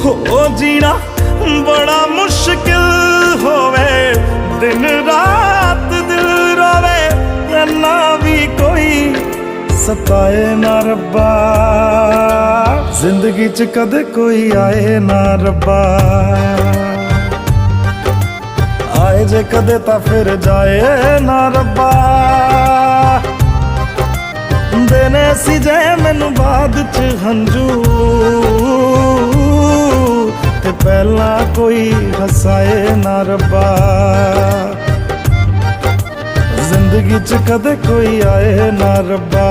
हो जीना बड़ा मुश्किल होवे, दिन रात दिल रोवे, ना भी कोई सताए ना रब्बा, जिंदगी च कदे कोई आए ना रब्बा। आए जे कदे ता फिर जाए ना रब्बा, देने सी जे मैनू बाद च हंजू, ते पहला कोई हसाए ना रब्बा, जिंदगी च कदे कोई आए ना रब्बा।